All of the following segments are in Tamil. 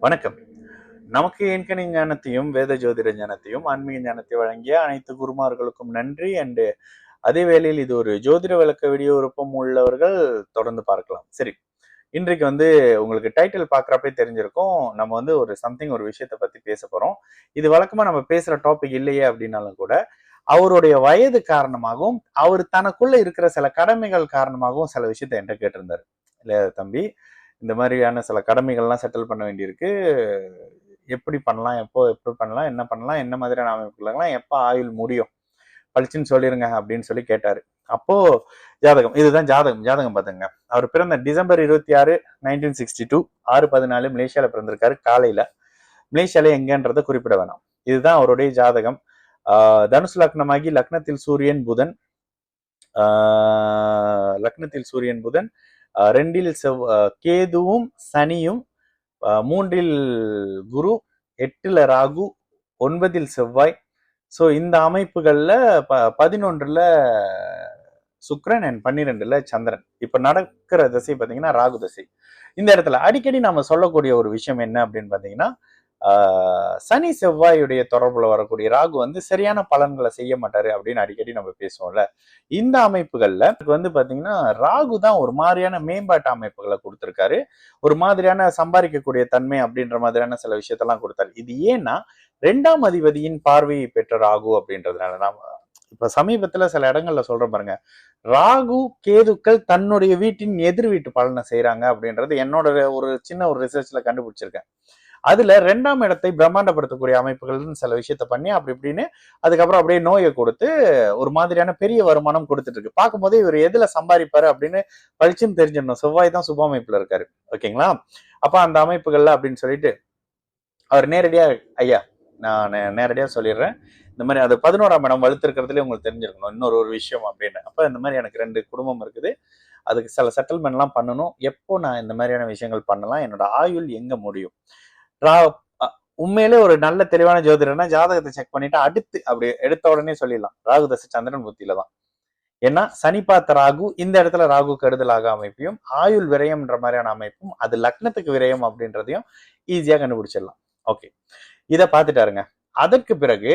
வணக்கம். நமக்கு எண்கணி ஞானத்தையும் வேத ஜோதிட ஞானத்தையும் ஆன்மீக ஞானத்தை வழங்கிய அனைத்து குருமார்களுக்கும் நன்றி. அண்டு அதே வேளையில் இது ஒரு ஜோதிட விளக்க வீடியோ விருப்பம் உள்ளவர்கள் தொடர்ந்து பார்க்கலாம். சரி, இன்றைக்கு உங்களுக்கு டைட்டில் பார்க்குறப்பே தெரிஞ்சிருக்கும். நம்ம ஒரு விஷயத்தை பத்தி பேச போறோம். இது வழக்கமா நம்ம பேசுற டாபிக் இல்லையே அப்படின்னாலும் கூட அவருடைய வயது காரணமாகவும் அவர் தனக்குள்ள இருக்கிற சில கடமைகள் காரணமாகவும் சில விஷயத்த என்கிட்ட கேட்டிருந்தாரு. இல்ல தம்பி, இந்த மாதிரியான சில கடமைகள்லாம் செட்டில் பண்ண வேண்டியிருக்கு. எப்படி பண்ணலாம், எப்படி பண்ணலாம், என்ன மாதிரியான அமைப்புகள்லாம் எப்போ ஆயுள் முடியும் பளிச்சுன்னு சொல்லிருங்க அப்படின்னு சொல்லி கேட்டாரு. அப்போ ஜாதகம், இதுதான் ஜாதகம் பார்த்துங்க. அவர் பிறந்த டிசம்பர் 26, 1962 6/14 மலேசியால பிறந்திருக்காரு. காலையில மலேசியால எங்கன்றத குறிப்பிட வேணாம். இதுதான் அவருடைய ஜாதகம். தனுசு லக்னமாகி லக்னத்தில் சூரியன் புதன், ரெண்டில் கேதுவும் சனியும், 3இல் குரு, 8ல் ராகு, 9இல் செவ்வாய். ஸோ இந்த அமைப்புகள்ல 11ல் சுக்கிரன் அண்ட் 12ல் சந்திரன். இப்ப நடக்கிற திசை பார்த்தீங்கன்னா ராகு திசை. இந்த இடத்துல அடிக்கடி நாம சொல்லக்கூடிய ஒரு விஷயம் என்ன அப்படின்னு பாத்தீங்கன்னா, சனி செவ்வாயுடைய தொடர்புல வரக்கூடிய ராகு சரியான பலன்களை செய்ய மாட்டாரு அப்படின்னு அடிக்கடி நம்ம பேசுவோம்ல. இந்த அமைப்புகள்ல பாத்தீங்கன்னா ராகு தான் ஒரு மாதிரியான மேம்பாட்டு அமைப்புகளை கொடுத்திருக்காரு. ஒரு மாதிரியான சம்பாதிக்கக்கூடிய தன்மை அப்படின்ற மாதிரியான சில விஷயத்தெல்லாம் கொடுத்தாரு. இது ஏன்னா 2ஆம் அதிபதியின் பார்வையை பெற்ற ராகு அப்படின்றதுனால. நாம இப்ப சமீபத்துல சில இடங்கள்ல சொல்ற பாருங்க, ராகு கேதுக்கள் தன்னுடைய வீட்டின் எதிர் வீட்டு பலனை செய்யறாங்க அப்படின்றது என்னோட ஒரு சின்ன ஒரு ரிசர்ச்ல கண்டுபிடிச்சிருக்கேன். அதுல 2ஆம் இடத்தை பிரம்மாண்டப்படுத்தக்கூடிய அமைப்புகள் சில விஷயத்த பண்ணி அப்படி இப்படின்னு அதுக்கப்புறம் அப்படியே நோயை கொடுத்து ஒரு மாதிரியான பெரிய வருமானம் கொடுத்துட்டு இருக்கு. பார்க்கும்போதே இவர் எதுல சம்பாதிப்பாரு அப்படின்னு பளிச்சுன்னு தெரிஞ்சிடணும். செவ்வாய் தான் சுப அமைப்புல இருக்காரு. ஓகேங்களா? அப்ப அந்த அமைப்புகள்ல அப்படின்னு சொல்லிட்டு அவர் நேரடியா, ஐயா நான் நேரடியா சொல்லிடுறேன், இந்த மாதிரி அது 11ஆம் இடம் வலுத்திருக்கிறதுல உங்களுக்கு தெரிஞ்சிருக்கணும் இன்னொரு ஒரு விஷயம் அப்படின்னு. அப்ப இந்த மாதிரி எனக்கு 2 குடும்பம் இருக்குது, அதுக்கு சில செட்டில்மெண்ட் எல்லாம் பண்ணணும். எப்போ நான் இந்த மாதிரியான விஷயங்கள் பண்ணலாம், என்னோட ஆயுள் எங்க முடியும். உண்மையிலே ஒரு நல்ல தெளிவான ஜோதிடர்னா ஜாதகத்தை செக் பண்ணிட்டு அடுத்து அப்படி எடுத்த உடனே சொல்லிடலாம் ராகு தசை சந்திரன் புத்தியில தான். ஏன்னா சனி பார்த்த ராகு இந்த இடத்துல ராகு கெடுதலாக அமைப்பையும் ஆயுள் விரயம்ன்ற மாதிரியான அமைப்பும் அது லக்னத்துக்கு விரயம் அப்படின்றதையும் ஈஸியா கண்டுபிடிச்சிடலாம். ஓகே, இதை பார்த்துட்டாருங்க. அதற்கு பிறகு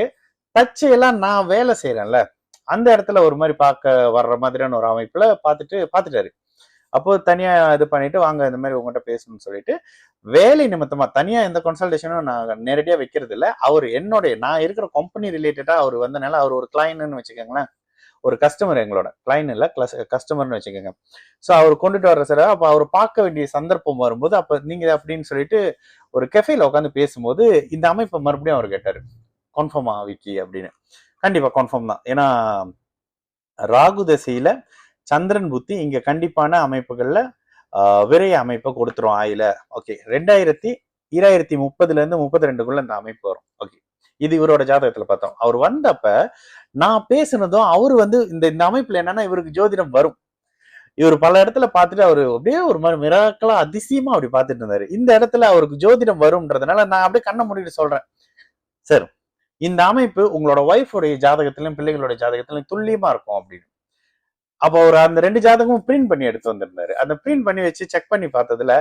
தச்சையெல்லாம் நான் வேலை செய்யறேன்ல அந்த இடத்துல ஒரு மாதிரி பார்க்க வர்ற மாதிரியான ஒரு அமைப்புல பார்த்துட்டாரு. அப்போ தனியா இது பண்ணிட்டு வாங்க இந்த மாதிரி உங்கள்கிட்ட பேசணும்னு சொல்லிட்டு வேலை நிமித்தமா தனியா எந்த கன்சல்டேஷனும் நான் நேரடியா வைக்கிறது இல்லை. அவர் நான் இருக்கிற கம்பெனி ரிலேட்டடா அவர் வந்தனால அவர் ஒரு கிளைண்ட்னு வச்சுக்கோங்களேன், ஒரு கஸ்டமர், எங்களோட கிளைண்ட் இல்ல கஸ்டமர்னு வச்சுக்கோங்க. ஸோ அவர் கொண்டுட்டு வர்ற சார், அப்போ அவர் பார்க்க வேண்டிய சந்தர்ப்பம் வரும்போது அப்ப நீங்க அப்படின்னு சொல்லிட்டு ஒரு கெஃபேல உட்காந்து பேசும்போது இந்த அமைப்பை மறுபடியும் அவர் கேட்டாரு, கன்ஃபார்மா விக்கி அப்படின்னு. கண்டிப்பா கன்ஃபார்ம் தான். ஏன்னா ராகு தசையில சந்திரன் புத்தி இங்க கண்டிப்பான அமைப்புகள்ல விரைய அமைப்பை கொடுத்துரும் ஆயில. ஓகே, 2030ல இருந்து 32க்குள்ள இந்த அமைப்பு வரும். ஓகே, இது இவரோட ஜாதகத்துல பார்த்தோம். அவர் வந்தப்ப நான் பேசுனதும் அவரு இந்த அமைப்புல என்னன்னா இவருக்கு ஜோதிடம் வரும். இவர் பல இடத்துல பார்த்துட்டு அவரு அப்படியே ஒரு மாதிரி மிராக்களா அதிசயமா அப்படி பார்த்துட்டு இருந்தாரு. இந்த இடத்துல அவருக்கு ஜோதிடம் வரும்ன்றதுனால நான் அப்படியே கண்ணை மூடிட்டு சொல்றேன், சார் இந்த அமைப்பு உங்களோட ஒய்ஃபோடைய ஜாதகத்திலும் பிள்ளைகளோட ஜாதகத்திலும் துல்லியமா இருக்கும் அப்படின்னு. அப்போ அவர் அந்த 2 ஜாதகமும் பிரிண்ட் பண்ணி எடுத்து வந்திருந்தாரு. அந்த பிரிண்ட் பண்ணி வச்சு செக் பண்ணி பார்த்ததுல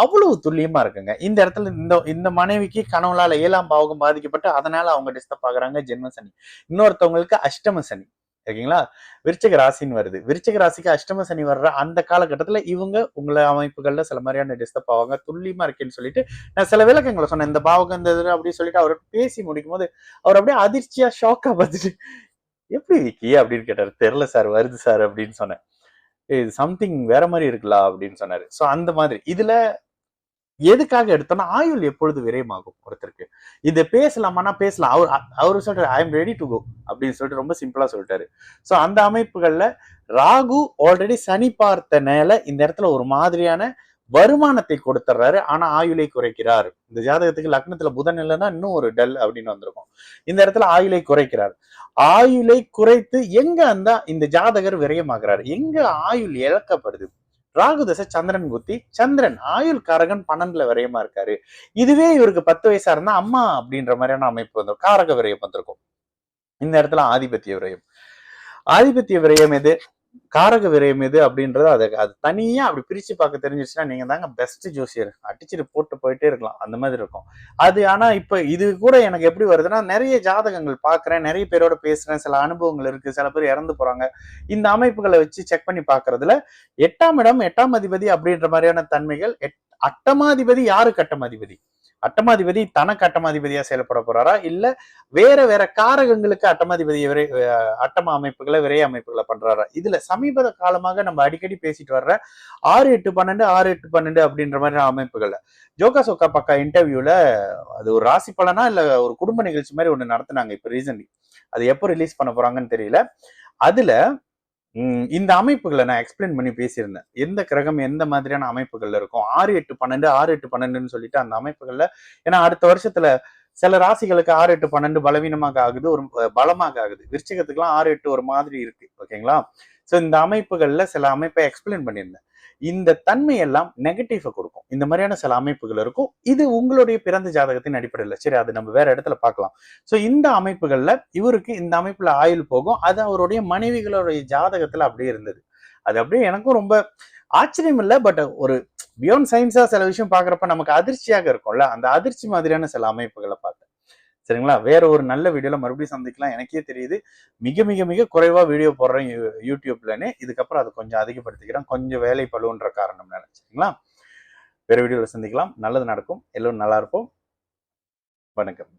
அவ்வளவு துல்லியமா இருக்குங்க. இந்த இடத்துல இந்த மனைவிக்கு கணவனால 7ஆம் பாவகம் பாதிக்கப்பட்டு அதனால அவங்க டிஸ்டர்ப் ஆகுறாங்க, ஜென்ம சனி. இன்னொருத்தவங்களுக்கு அஷ்டம சனி. ஓகேங்களா? விருச்சிக ராசின்னு வருது. விருச்சிக ராசிக்கு அஷ்டம சனி வர்ற அந்த காலகட்டத்துல இவங்க உங்களை அமைப்புகள்ல சில மாதிரியான டிஸ்டர்ப் ஆவாங்க. துல்லியமா இருக்கேன்னு சொல்லிட்டு நான் சில விளக்கங்களை சொன்னேன். இந்த பாவகம் இந்த இது அப்படின்னு சொல்லிட்டு அவர் பேசி முடிக்கும் போது அவர் அப்படியே அதிர்ச்சியா ஷாக்கா பார்த்துட்டு, எப்படி விக்கி அப்படின்னு கேட்டாரு. தெரியல சார், வருது சார் அப்படின்னு சொன்னேன். இது சம்திங் வேற மாதிரி இருக்குல்ல அப்படின்னு சொன்னாரு. சோ அந்த மாதிரி இதுல எதுக்காக எடுத்தோம்னா ஆயுள் எப்பொழுது விரயமாகும் ஒருத்தருக்கு. இதை பேசலாமான்னா பேசலாம். அவரு சொல்றாரு I am ready to go அப்படின்னு சொல்லிட்டு ரொம்ப சிம்பிளா சொல்லிட்டாரு. சோ அந்த அமைப்புகள்ல ராகு ஆல்ரெடி சனி பார்த்தனால இந்த இடத்துல ஒரு மாதிரியான வருமானத்தை கொடுத்துறாரு, ஆனா ஆயுளை குறைக்கிறார். இந்த ஜாதகத்துக்கு லக்னத்துல புதன் இல்லைன்னா இன்னும் ஒரு டல் அப்படின்னு வந்திருக்கும். இந்த இடத்துல ஆயுளை குறைக்கிறார். ஆயுளை குறைத்து எங்க இந்த ஜாதகர் விரயமாகிறார், எங்க ஆயுள் இழக்கப்படுது. ராகு தசை சந்திரன் புத்தி, சந்திரன் ஆயுள் காரகன் 12ல விரயமா இருக்காரு. இதுவே இவருக்கு 10 வயசா இருந்தா அம்மா அப்படின்ற மாதிரியான அமைப்பு வந்துடும், காரக விரயம் வந்திருக்கும். இந்த இடத்துல ஆதிபத்திய விரயம். ஆதிபத்திய விரயம் எது? காரக விரயம் எது அப்படின்றது அது தனியா அப்படி பிரிச்சு பார்க்க தெரிஞ்சிச்சுன்னா நீங்க தாங்க பெஸ்ட் ஜோசியர். அடிச்சுட்டு போட்டு போயிட்டே இருக்கலாம், அந்த மாதிரி இருக்கும் அது. ஆனா இப்ப இது கூட எனக்கு எப்படி வருதுன்னா, நிறைய ஜாதகங்கள் பாக்குறேன், நிறைய பேரோட பேசுறேன், சில அனுபவங்கள் இருக்கு, சில பேர் இறந்து போறாங்க. இந்த அமைப்புகளை வச்சு செக் பண்ணி பாக்குறதுல 8ஆம் இடம் 8ஆம் அதிபதி அப்படின்ற மாதிரியான தன்மைகள், அட்டமாதிபதி யாரு கட்டமாதிபதி, அட்டமாதிபதி தனக்கு அட்டமாதிபதியா செயல்பட போறாரா, இல்ல வேற வேற காரகங்களுக்கு அட்டமாதிபதி அட்டம அமைப்புகளை விரைய அமைப்புகளை பண்றாரா? இதுல சமீப காலமாக நம்ம அடிக்கடி பேசிட்டு வர்ற 6-8-12 6-8-12 அப்படின்ற மாதிரி அமைப்புகள்ல ஜோகா சோக்கா பக்கா இன்டர்வியூல அது ஒரு ராசி பலனா இல்ல ஒரு குடும்ப நிகழ்ச்சி மாதிரி ஒண்ணு நடத்தினாங்க இப்ப ரீசன்ட்லி. அது எப்போ ரிலீஸ் பண்ண போறாங்கன்னு தெரியல. அதுல இந்த அமைப்புகளை நான் எக்ஸ்பிளைன் பண்ணி பேசியிருந்தேன். எந்த கிரகம் எந்த மாதிரியான அமைப்புகள்ல இருக்கும், 6-8-12 6-8-12ன்னு சொல்லிட்டு அந்த அமைப்புகள்ல. ஏன்னா அடுத்த வருஷத்துல சில ராசிகளுக்கு 6-8-12 பலவீனமாக ஆகுது, ஒரு பலமாக ஆகுது. விருச்சிகத்துக்குலாம் 6-8 ஒரு மாதிரி இருக்கு, ஓகேங்களா? ஸோ இந்த அமைப்புகள்ல சில அமைப்பை எக்ஸ்பிளைன் பண்ணியிருந்தேன். இந்த தன்மை எல்லாம் நெகட்டிவ கொடுக்கும். இந்த மாதிரியான சில அமைப்புகள் இருக்கும். இது உங்களுடைய பிறந்த ஜாதகத்தின் அடிப்படையில். சரி, அது நம்ம வேற இடத்துல பார்க்கலாம். ஸோ இந்த அமைப்புகள்ல இவருக்கு இந்த அமைப்புல ஆயுள் போகும். அது அவருடைய மனைவிகளுடைய ஜாதகத்துல அப்படியே இருந்தது. அது அப்படியே எனக்கும் ரொம்ப ஆச்சரியம் இல்லை, பட் ஒரு பியாண்ட் சயின்ஸா சில விஷயம் பாக்குறப்ப நமக்கு அதிர்ச்சியாக இருக்கும்ல, அந்த அதிர்ச்சி மாதிரியான சில அமைப்புகளை பார்த்தேன். சரிங்களா? வேற ஒரு நல்ல வீடியோல மறுபடியும் சந்திக்கலாம். எனக்கே தெரியுது மிக மிக மிக குறைவா வீடியோ போடுறேன் யூடியூப்லன்னு. இதுக்கப்புறம் அதை கொஞ்சம் அதிகப்படுத்திக்கிறேன், கொஞ்சம் வேலை பழுன்ற காரணம் நினைச்சீங்களா. வேற வீடியோல சந்திக்கலாம். நல்லது நடக்கும். எல்லோரும் நல்லா இருப்போம். வணக்கம்.